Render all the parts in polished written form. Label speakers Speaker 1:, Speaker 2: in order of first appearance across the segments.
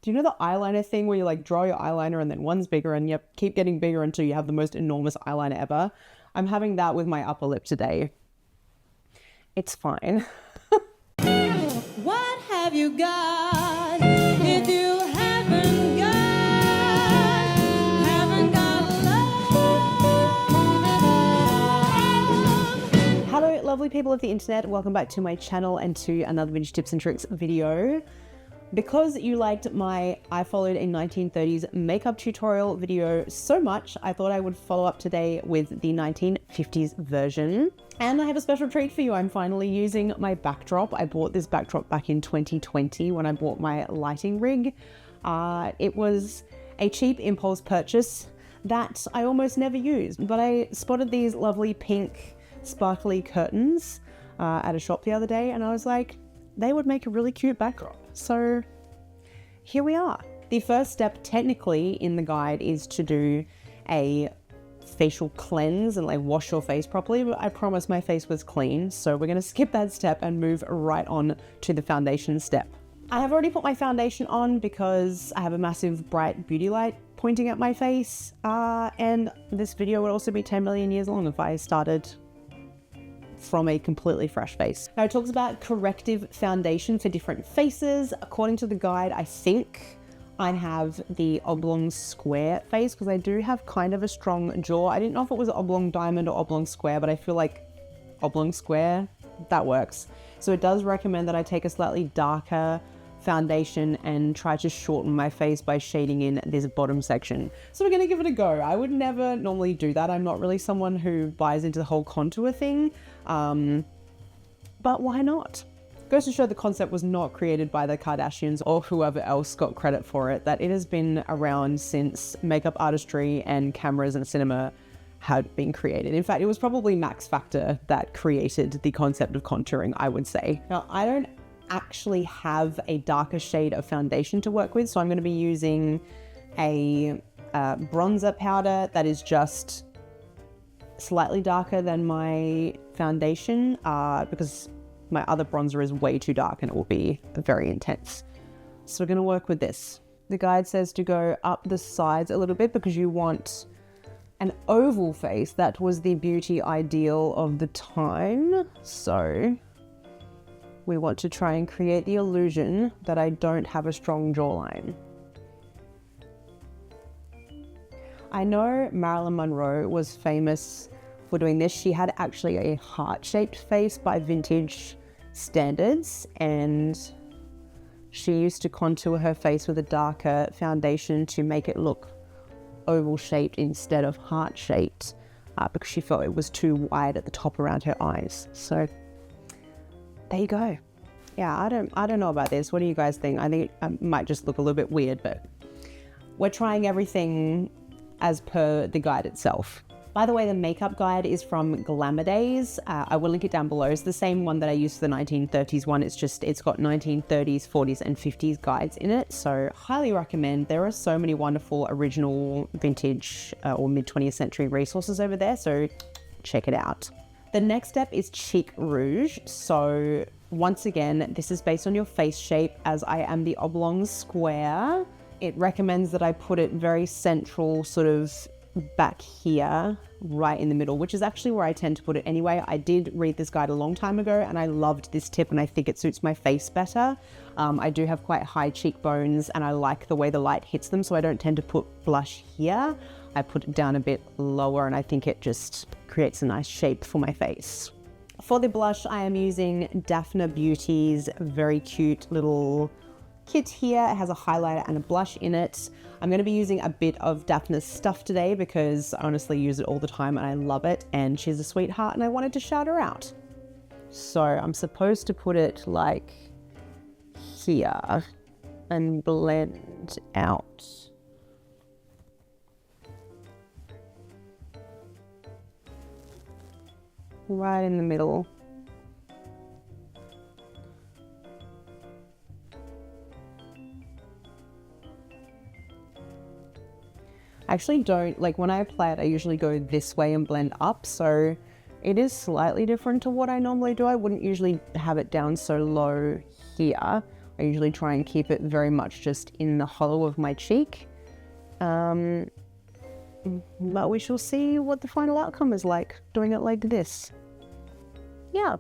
Speaker 1: Do you know the eyeliner thing where you like draw your eyeliner and then one's bigger and you keep getting bigger until you have the most enormous eyeliner ever? I'm having that with my upper lip today. It's fine.
Speaker 2: What have you got if you haven't got love?
Speaker 1: Hello, lovely people of the internet. Welcome back to my channel and to another vintage tips and tricks video. Because you liked my I followed a 1930s makeup tutorial video so much, I thought I would follow up today with the 1950s version. And I have a special treat for you. I'm finally using my backdrop. I bought this backdrop back in 2020 when I bought my lighting rig. It was a cheap impulse purchase that I almost never used, but I spotted these lovely pink sparkly curtains at a shop the other day, and I was like, they would make a really cute backdrop. So here we are. The first step technically in the guide is to do a facial cleanse and like wash your face properly, but I promise my face was clean, so we're going to skip that step and move right on to the foundation step. I have already put my foundation on because I have a massive bright beauty light pointing at my face, and this video would also be 10 million years long if I started from a completely fresh face. Now it talks about corrective foundation for different faces. According to the guide, I think I have the oblong square face because I do have kind of a strong jaw. I didn't know if it was oblong diamond or oblong square, but I feel like oblong square, that works. So it does recommend that I take a slightly darker foundation and try to shorten my face by shading in this bottom section. So we're gonna give it a go. I would never normally do that. I'm not really someone who buys into the whole contour thing, but why not? Goes to show the concept was not created by the Kardashians or whoever else got credit for it, that it has been around since makeup artistry and cameras and cinema had been created. In fact, it was probably Max Factor that created the concept of contouring, I would say. Now, I don't actually have a darker shade of foundation to work with, so I'm going to be using a bronzer powder that is just slightly darker than my foundation because my other bronzer is way too dark and it will be very intense. So we're going to work with this. The guide says to go up the sides a little bit because you want an oval face. That was the beauty ideal of the time. So we want to try and create the illusion that I don't have a strong jawline. I know Marilyn Monroe was famous for doing this. She had actually a heart-shaped face by vintage standards, and she used to contour her face with a darker foundation to make it look oval-shaped instead of heart-shaped because she felt it was too wide at the top around her eyes. So there you go. Yeah, I don't know about this. What do you guys think? I think it might just look a little bit weird, but we're trying everything as per the guide itself. By the way, the makeup guide is from Glamour Daze. I will link it down below. It's the same one that I used for the 1930s one. It's got 1930s, 40s, and 50s guides in it. So highly recommend. There are so many wonderful original vintage or mid 20th century resources over there. So check it out. The next step is cheek rouge. So once again, this is based on your face shape, as I am the oblong square. It recommends that I put it very central, sort of back here, right in the middle, which is actually where I tend to put it anyway. I did read this guide a long time ago and I loved this tip and I think it suits my face better. I do have quite high cheekbones and I like the way the light hits them, so I don't tend to put blush here. I put it down a bit lower and I think it just creates a nice shape for my face. For the blush, I am using Dafna Beauty's very cute little kit here. It has a highlighter and a blush in it. I'm going to be using a bit of Dafna's stuff today because I honestly use it all the time and I love it, and she's a sweetheart and I wanted to shout her out. So I'm supposed to put it like here and blend out. Right in the middle. I actually don't, like when I apply it, I usually go this way and blend up. So it is slightly different to what I normally do. I wouldn't usually have it down so low here. I usually try and keep it very much just in the hollow of my cheek. But we shall see what the final outcome is like doing it like this. Yeah,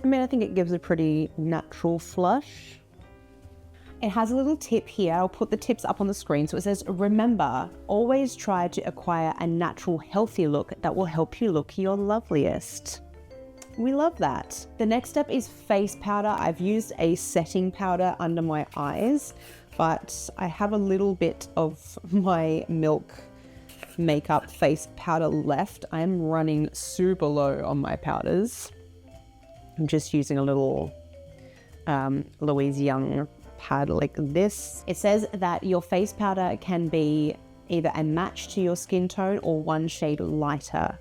Speaker 1: I mean, I think it gives a pretty natural flush. It has a little tip here. I'll put the tips up on the screen. So it says, remember, always try to acquire a natural, healthy look that will help you look your loveliest. We love that. The next step is face powder. I've used a setting powder under my eyes, but I have a little bit of my Milk makeup face powder left. I'm running super low on my powders. I'm just using a little Louise Young pad like this. It says that your face powder can be either a match to your skin tone or one shade lighter.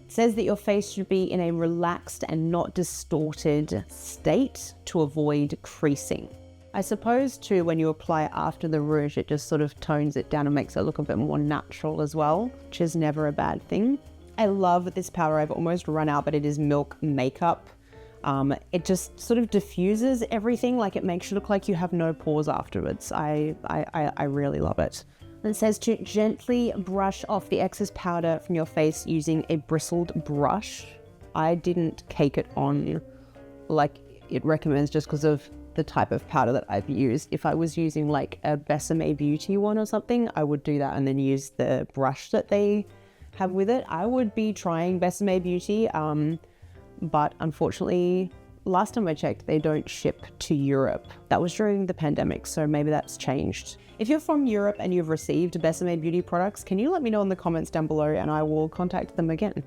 Speaker 1: It says that your face should be in a relaxed and not distorted state to avoid creasing. I suppose too, when you apply it after the rouge, it just sort of tones it down and makes it look a bit more natural as well, which is never a bad thing. I love this powder. I've almost run out, but it is Milk Makeup. It just sort of diffuses everything, like it makes you look like you have no pores afterwards. I really love it. And it says to gently brush off the excess powder from your face using a bristled brush. I didn't cake it on like it recommends just because of the type of powder that I've used. If I was using like a Dafna Beauty one or something, I would do that and then use the brush that they have with it. I would be trying Dafna Beauty, but unfortunately, last time I checked, they don't ship to Europe. That was during the pandemic, so maybe that's changed. If you're from Europe and you've received Dafna Beauty products, can you let me know in the comments down below and I will contact them again,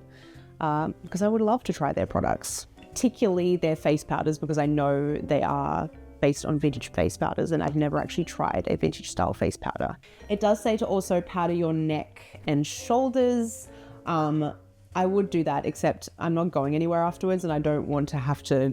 Speaker 1: because I would love to try their products, particularly their face powders, because I know they are based on vintage face powders and I've never actually tried a vintage style face powder. It does say to also powder your neck and shoulders. I would do that, except I'm not going anywhere afterwards and I don't want to have to,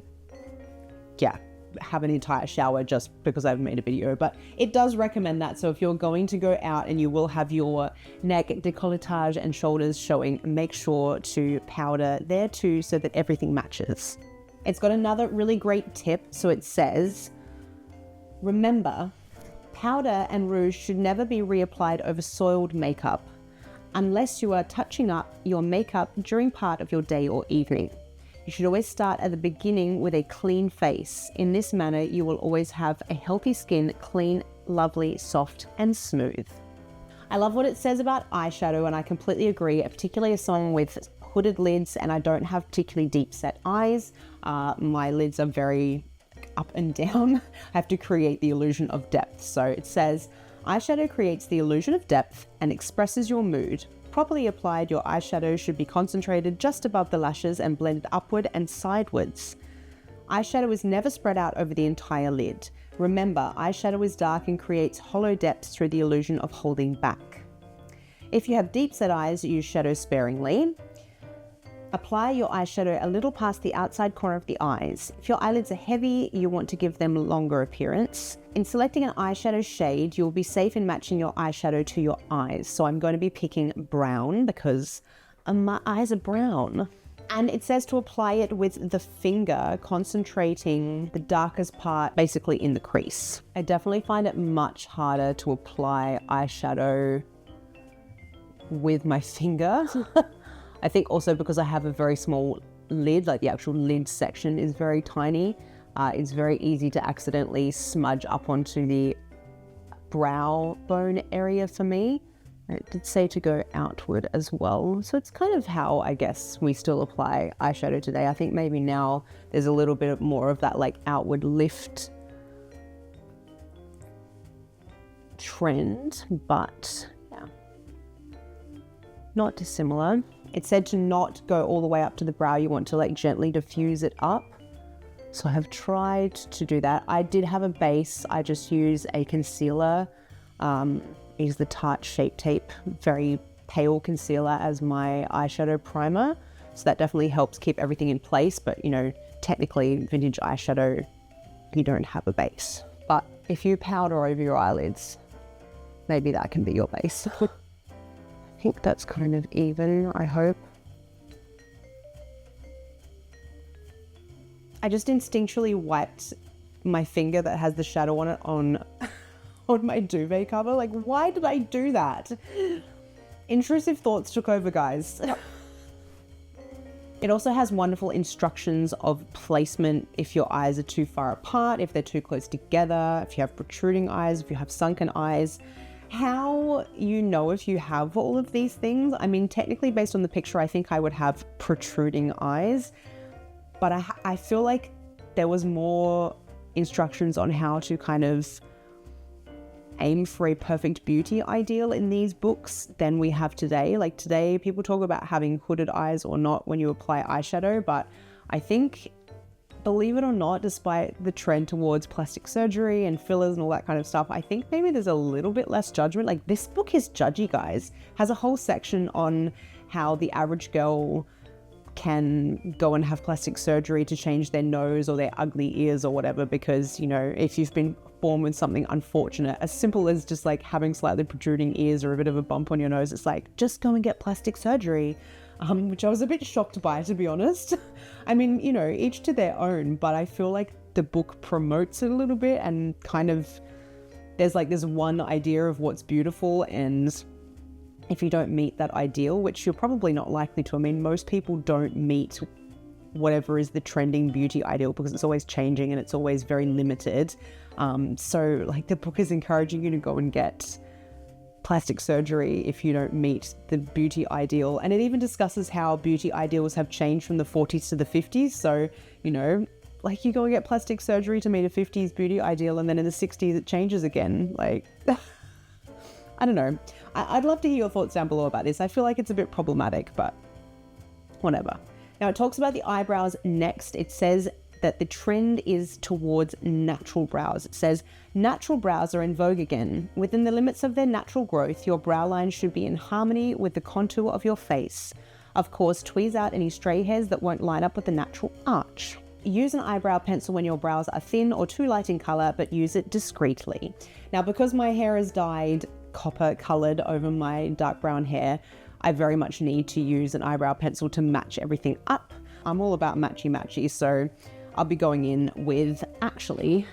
Speaker 1: have an entire shower just because I've made a video, but it does recommend that. So if you're going to go out and you will have your neck, décolletage and shoulders showing, make sure to powder there too so that everything matches. It's got another really great tip. So it says, remember, powder and rouge should never be reapplied over soiled makeup unless you are touching up your makeup during part of your day or evening. You should always start at the beginning with a clean face. In this manner, you will always have a healthy skin, clean, lovely, soft, and smooth. I love what it says about eyeshadow, and I completely agree, particularly as someone with hooded lids and I don't have particularly deep set eyes. My lids are very up and down. I have to create the illusion of depth. So it says, eyeshadow creates the illusion of depth and expresses your mood. Properly applied, your eyeshadow should be concentrated just above the lashes and blended upward and sidewards. Eyeshadow is never spread out over the entire lid. Remember, eyeshadow is dark and creates hollow depths through the illusion of holding back. If you have deep set eyes, use shadow sparingly. Apply your eyeshadow a little past the outside corner of the eyes. If your eyelids are heavy, you want to give them longer appearance. In selecting an eyeshadow shade, you'll be safe in matching your eyeshadow to your eyes. So I'm going to be picking brown because my eyes are brown. And it says to apply it with the finger, concentrating the darkest part basically in the crease. I definitely find it much harder to apply eyeshadow with my finger. I think also because I have a very small lid, like the actual lid section is very tiny. It's very easy to accidentally smudge up onto the brow bone area for me. It did say to go outward as well. So it's kind of how I guess we still apply eyeshadow today. I think maybe now there's a little bit more of that like outward lift trend, but yeah, not dissimilar. It said to not go all the way up to the brow. You want to like gently diffuse it up. So I have tried to do that. I did have a base. I just use a concealer. Use the Tarte Shape Tape, very pale concealer as my eyeshadow primer. So that definitely helps keep everything in place. But you know, technically vintage eyeshadow, you don't have a base. But if you powder over your eyelids, maybe that can be your base. I think that's kind of even, I hope. I just instinctually wiped my finger that has the shadow on it on my duvet cover. Like, why did I do that? Intrusive thoughts took over, guys.
Speaker 2: Yep.
Speaker 1: It also has wonderful instructions of placement if your eyes are too far apart, if they're too close together, if you have protruding eyes, if you have sunken eyes. How you know if you have all of these things? I mean, technically based on the picture, I think I would have protruding eyes, but I feel like there was more instructions on how to kind of aim for a perfect beauty ideal in these books than we have today. Like today, people talk about having hooded eyes or not when you apply eyeshadow, but I think, believe it or not, despite the trend towards plastic surgery and fillers and all that kind of stuff, I think maybe there's a little bit less judgment. Like this book is judgy, guys. Has a whole section on how the average girl can go and have plastic surgery to change their nose or their ugly ears or whatever, because, you know, if you've been born with something unfortunate, as simple as just like having slightly protruding ears or a bit of a bump on your nose, it's like, just go and get plastic surgery. Which I was a bit shocked by, to be honest. I mean, you know, each to their own, but I feel like the book promotes it a little bit and kind of, there's like this one idea of what's beautiful, and if you don't meet that ideal, which you're probably not likely to, I mean, most people don't meet whatever is the trending beauty ideal because it's always changing and it's always very limited. So like the book is encouraging you to go and get plastic surgery if you don't meet the beauty ideal. And it even discusses how beauty ideals have changed from the 40s to the 50s. So, you know, like you go and get plastic surgery to meet a 50s beauty ideal, and then in the 60s it changes again. Like, I don't know. I'd love to hear your thoughts down below about this. I feel like it's a bit problematic, but whatever. Now it talks about the eyebrows next. It says that the trend is towards natural brows. It says, natural brows are in vogue again. Within the limits of their natural growth, your brow line should be in harmony with the contour of your face. Of course, tweeze out any stray hairs that won't line up with the natural arch. Use an eyebrow pencil when your brows are thin or too light in color, but use it discreetly. Now, because my hair is dyed copper colored over my dark brown hair, I very much need to use an eyebrow pencil to match everything up. I'm all about matchy-matchy, so I'll be going in with, actually,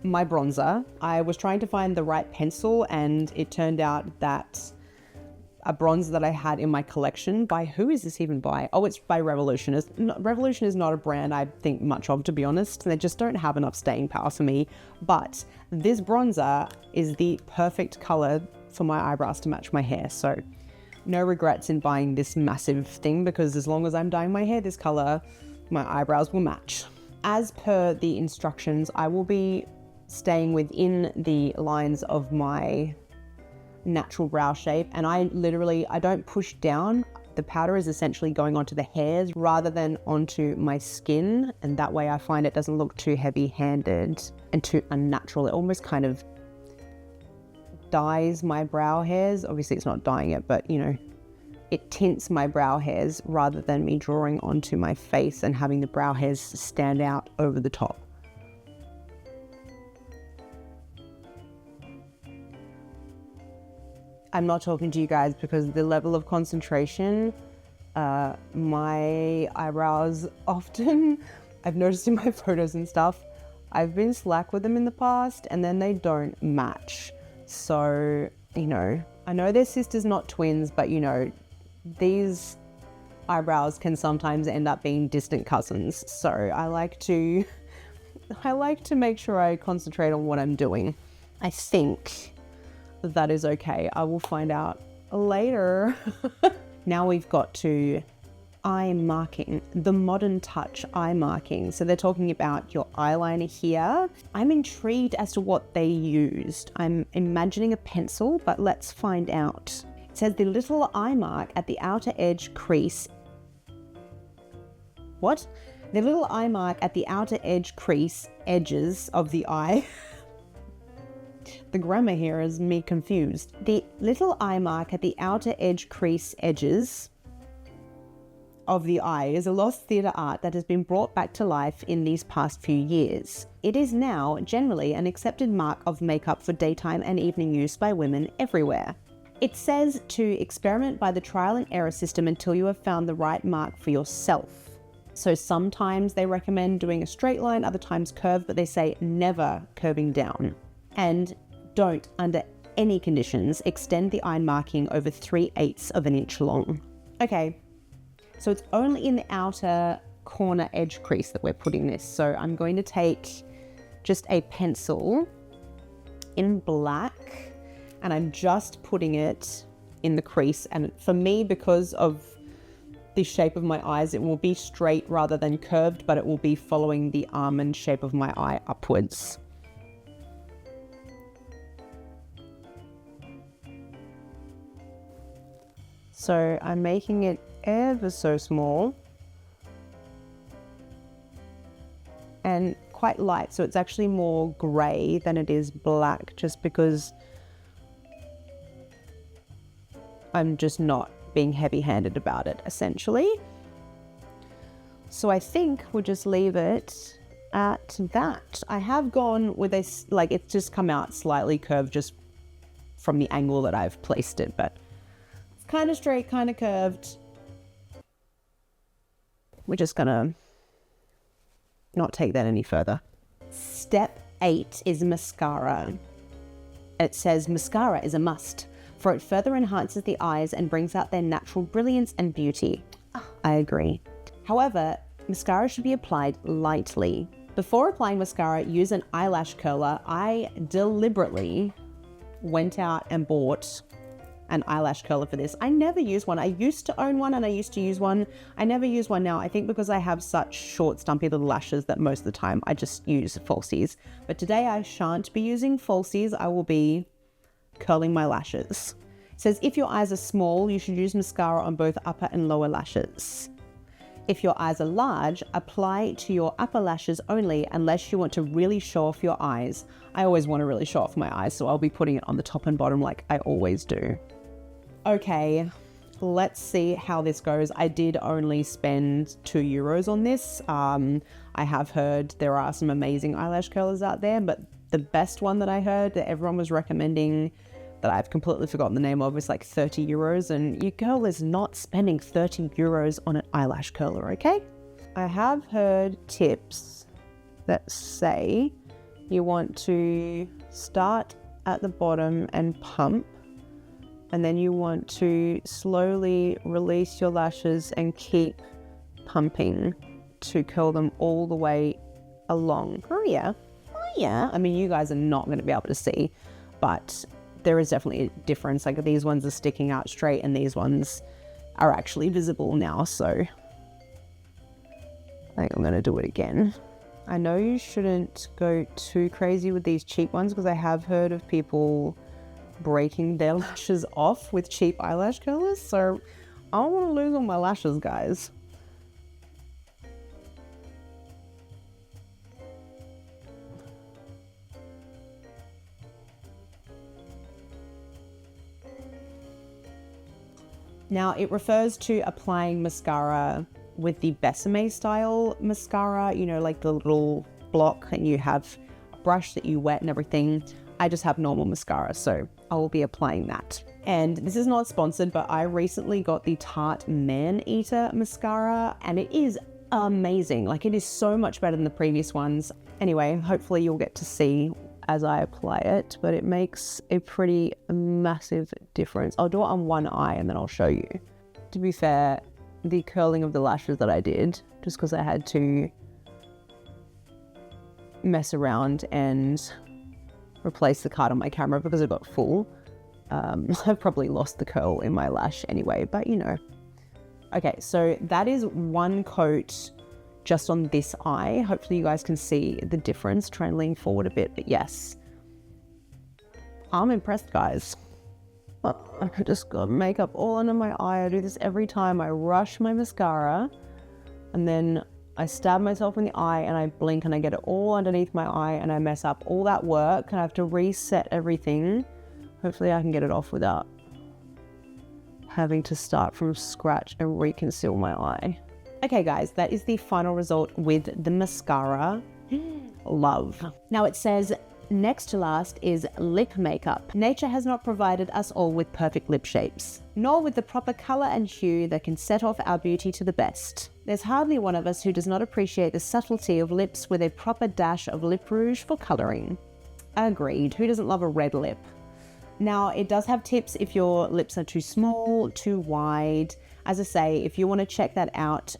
Speaker 1: my bronzer. I was trying to find the right pencil, and it turned out that a bronzer that I had in my collection by, who is this even by? Oh, it's by Revolution. Revolution is not a brand I think much of, to be honest. They just don't have enough staying power for me. But this bronzer is the perfect color for my eyebrows to match my hair. So no regrets in buying this massive thing, because as long as I'm dyeing my hair this color, my eyebrows will match. As per the instructions, I will be staying within the lines of my natural brow shape, and I don't push down. The powder is essentially going onto the hairs rather than onto my skin, and that way I find it doesn't look too heavy-handed and too unnatural. It almost kind of dyes my brow hairs. Obviously it's not dyeing it, but you know, it tints my brow hairs rather than me drawing onto my face and having the brow hairs stand out over the top. I'm not talking to you guys because the level of concentration, my eyebrows often, I've noticed in my photos and stuff, I've been slack with them in the past and then they don't match. So, you know, I know they're sisters, not twins, but you know, these eyebrows can sometimes end up being distant cousins. So I like to make sure I concentrate on what I'm doing. I think that is okay. I will find out later. Now we've got to eye marking, the modern touch eye marking. So they're talking about your eyeliner here. I'm intrigued as to what they used. I'm imagining a pencil, but let's find out. It says the little eye mark at the outer edge crease. What? The little eye mark at the outer edge crease edges of the eye. The grammar here is me confused. The little eye mark at the outer edge crease edges of the eye is a lost theatre art that has been brought back to life in these past few years. It is now generally an accepted mark of makeup for daytime and evening use by women everywhere. It says to experiment by the trial and error system until you have found the right mark for yourself. So sometimes they recommend doing a straight line, other times curve, but they say never curving down. And don't, under any conditions, extend the eye marking over 3/8 of an inch long. Okay, so it's only in the outer corner edge crease that we're putting this. So I'm going to take just a pencil in black and I'm just putting it in the crease. And for me, because of the shape of my eyes, it will be straight rather than curved, but it will be following the almond shape of my eye upwards. So I'm making it ever so small and quite light, so it's actually more grey than it is black, just because I'm just not being heavy-handed about it, essentially. So I think we'll just leave it at that. I have gone with a, like, it's just come out slightly curved just from the angle that I've placed it, but it's kind of straight, kind of curved. We're just gonna not take that any further. Step 8 is mascara. It says mascara is a must, for it further enhances the eyes and brings out their natural brilliance and beauty. I agree. However, mascara should be applied lightly. Before applying mascara, use an eyelash curler. I deliberately went out and bought an eyelash curler for this. I never use one. I used to own one and I used to use one. I never use one now. I think because I have such short, stumpy little lashes that most of the time I just use falsies. But today I shan't be using falsies. I will be curling my lashes. It says if your eyes are small, you should use mascara on both upper and lower lashes. If your eyes are large, apply to your upper lashes only unless you want to really show off your eyes. I always want to really show off my eyes, so I'll be putting it on the top and bottom like I always do. Okay, let's see how this goes. I did only spend €2 on this. I have heard there are some amazing eyelash curlers out there, but the best one that I heard that everyone was recommending, that I've completely forgotten the name of, is like €30, and your girl is not spending €30 on an eyelash curler, okay? I have heard tips that say you want to start at the bottom and pump, and then you want to slowly release your lashes and keep pumping to curl them all the way along. Oh yeah. I mean, you guys are not going to be able to see, but there is definitely a difference. Like, these ones are sticking out straight and these ones are actually visible now. So I think I'm going to do it again. I know you shouldn't go too crazy with these cheap ones, because I have heard of people breaking their lashes off with cheap eyelash curlers. So I don't want to lose all my lashes, guys. Now, it refers to applying mascara with the Besame style mascara, you know, like the little block, and you have a brush that you wet and everything. I just have normal mascara, so I will be applying that. And this is not sponsored, but I recently got the Tarte Man Eater mascara, and it is amazing. Like, it is so much better than the previous ones. Anyway, hopefully you'll get to see as I apply it, but it makes a pretty massive difference. I'll do it on one eye and then I'll show you. To be fair, the curling of the lashes that I did, just because I had to mess around and replace the card on my camera because it got full, I've probably lost the curl in my lash anyway, but you know. Okay, so that is one coat just on this eye. Hopefully you guys can see the difference. Try and lean forward a bit, but yes, I'm impressed, guys. I just got makeup all under my eye. I do this every time. I rush my mascara and then I stab myself in the eye and I blink and I get it all underneath my eye and I mess up all that work and I have to reset everything. Hopefully I can get it off without having to start from scratch and reconceal my eye. Okay guys, that is the final result with the mascara. Love. Now it says, next to last is lip makeup. Nature has not provided us all with perfect lip shapes, nor with the proper color and hue that can set off our beauty to the best. There's hardly one of us who does not appreciate the subtlety of lips with a proper dash of lip rouge for colouring. Agreed. Who doesn't love a red lip? Now, it does have tips if your lips are too small, too wide. As I say, if you want to check that out,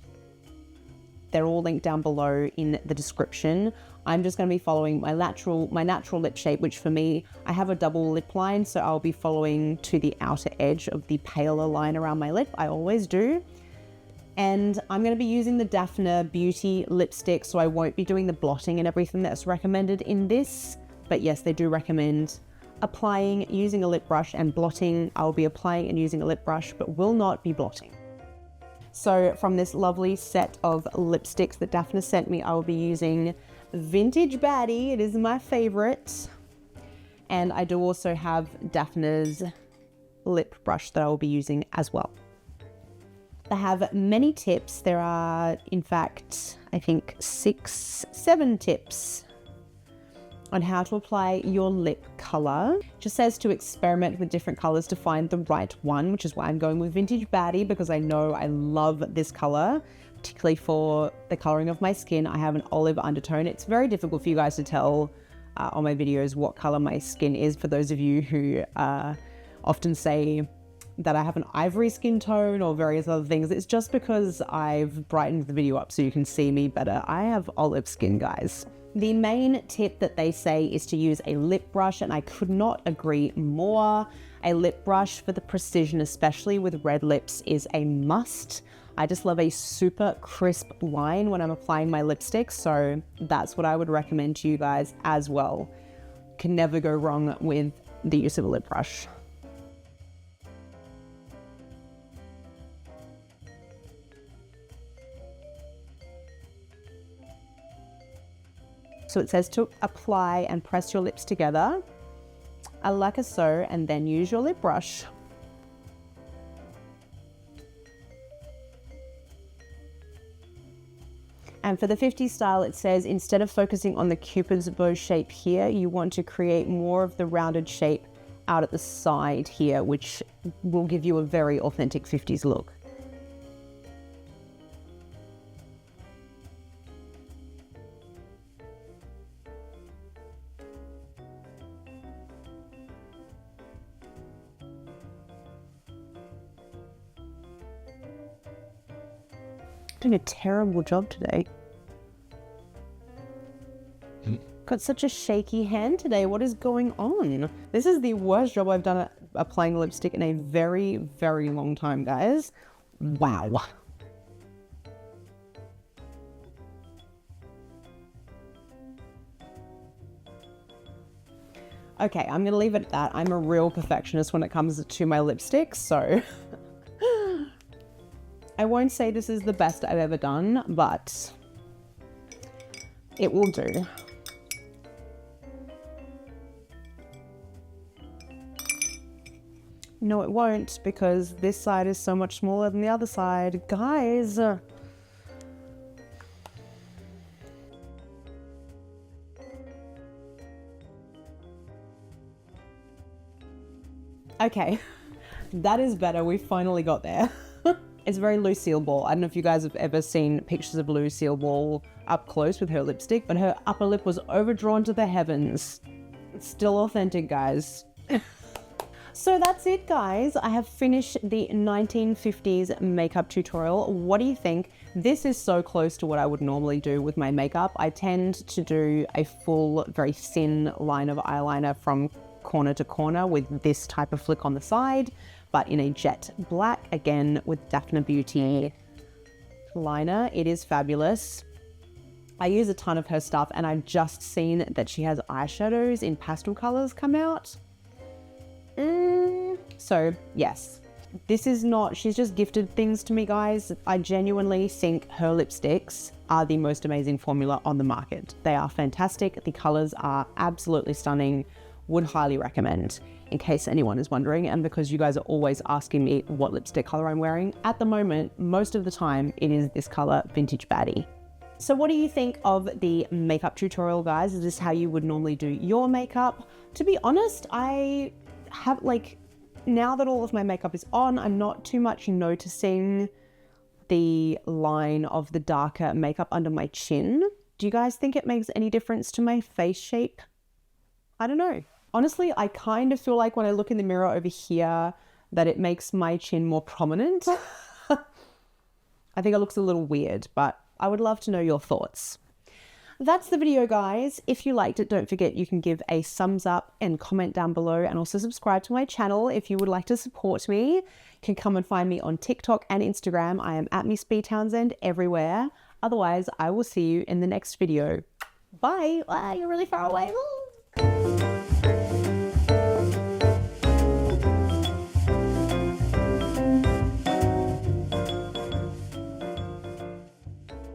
Speaker 1: they're all linked down below in the description. I'm just going to be following my natural lip shape, which for me, I have a double lip line, so I'll be following to the outer edge of the paler line around my lip. I always do. And I'm going to be using the Dafna Beauty lipstick, so I won't be doing the blotting and everything that's recommended in this. But yes, they do recommend applying, using a lip brush and blotting. I'll be applying and using a lip brush, but will not be blotting. So from this lovely set of lipsticks that Dafna sent me, I will be using Vintage Baddie. It is my favorite. And I do also have Dafna's lip brush that I will be using as well. They have many tips. There are, in fact, I think 7 tips on how to apply your lip color. It just says to experiment with different colors to find the right one, which is why I'm going with Vintage Baddie, because I know I love this color, particularly for the coloring of my skin. I have an olive undertone. It's very difficult for you guys to tell on my videos what color my skin is. For those of you who often say that I have an ivory skin tone or various other things, it's just because I've brightened the video up so you can see me better. I have olive skin, guys. The main tip that they say is to use a lip brush, and I could not agree more. A lip brush for the precision, especially with red lips, is a must. I just love a super crisp line when I'm applying my lipstick, so that's what I would recommend to you guys as well. Can never go wrong with the use of a lip brush. So it says to apply and press your lips together, like so, and then use your lip brush. And for the 50s style, it says instead of focusing on the Cupid's bow shape here, you want to create more of the rounded shape out at the side here, which will give you a very authentic 50s look. Doing a terrible job today. Got such a shaky hand today. What is going on? This is the worst job I've done at applying lipstick in a very, very long time, guys. Wow. Okay, I'm gonna leave it at that. I'm a real perfectionist when it comes to my lipsticks, so I won't say this is the best I've ever done, but it will do. No, it won't, because this side is so much smaller than the other side. Guys. Okay, that is better. We finally got there. It's very Lucille Ball. I don't know if you guys have ever seen pictures of Lucille Ball up close with her lipstick, but her upper lip was overdrawn to the heavens. It's still authentic, guys. So that's it, guys. I have finished the 1950s makeup tutorial. What do you think? This is so close to what I would normally do with my makeup. I tend to do a full, very thin line of eyeliner from corner to corner with this type of flick on the side, but in a jet black, again with Dafna Beauty liner. It is fabulous. I use a ton of her stuff, and I've just seen that she has eyeshadows in pastel colors come out. So yes, this is not, she's just gifted things to me, guys. I genuinely think her lipsticks are the most amazing formula on the market. They are fantastic. The colors are absolutely stunning. Would highly recommend, in case anyone is wondering, and because you guys are always asking me what lipstick color I'm wearing. At the moment, most of the time, it is this color, Vintage Baddie. So what do you think of the makeup tutorial, guys? Is this how you would normally do your makeup? To be honest, I have, like, now that all of my makeup is on, I'm not too much noticing the line of the darker makeup under my chin. Do you guys think it makes any difference to my face shape? I don't know. Honestly, I kind of feel like when I look in the mirror over here that it makes my chin more prominent. I think it looks a little weird, but I would love to know your thoughts. That's the video, guys. If you liked it, don't forget you can give a thumbs up and comment down below, and also subscribe to my channel if you would like to support me. You can come and find me on TikTok and Instagram. I am at Miss B Townsend everywhere. Otherwise, I will see you in the next video. Bye. You're really far away.